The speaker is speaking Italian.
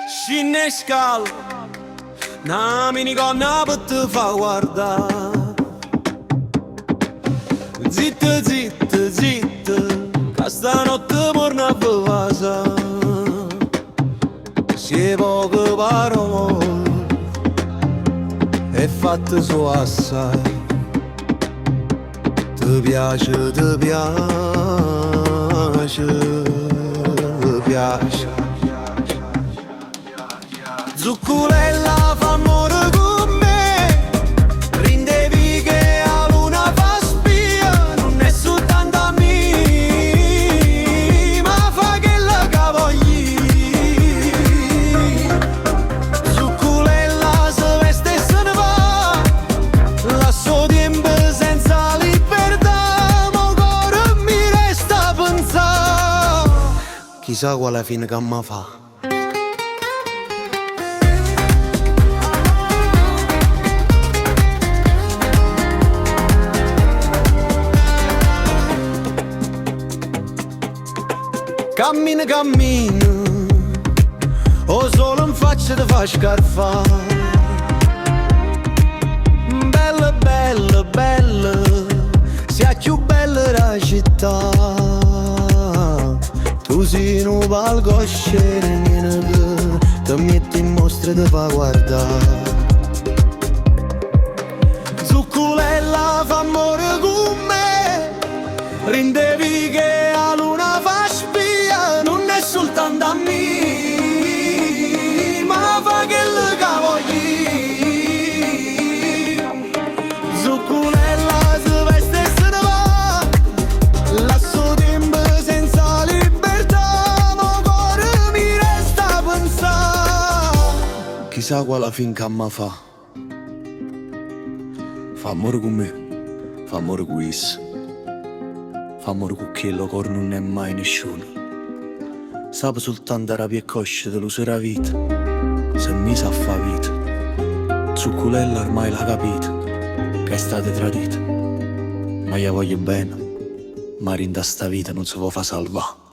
Scinne scalo, una minigonna per te fa guardare. Zitta, zitta, zitta, che stanotte torna a casa. Si è poche parole e fatte su assai. Ti piace, ti piace, ti piace. Zucculella fa amore con me, rindevi che a luna fa spia, non è soltanto a me, ma fa che la cavogli. Zucculella se veste e se ne va, lascio tempo senza libertà, ma il cuore mi resta a pensare, chissà quale fine che mi fa. Cammina, cammina, o solo in faccia ti fa scarfare. Bella, bella, bella, sia più bella la città. Tu sei un palco scenico, ti metti in mostra e ti fa guardare. Zucculella fa amore con me, rindevi che a luna fa spia, non è soltanto a me, ma fa che le cavogli. Zucculella si veste e se ne va, lascio tempo senza libertà, ma cuore mi resta a pensare, chissà quale fin che mi fa. Fa amore con me, fa amore con isso, fa amore con quello che non è mai nessuno. Sape soltanto rabbia e coscia dell'usare vita, se mi sa fa vita. Zucculella ormai l'ha capito, che è stata tradita, ma io voglio bene, ma rinda sta vita non si può fa salvare.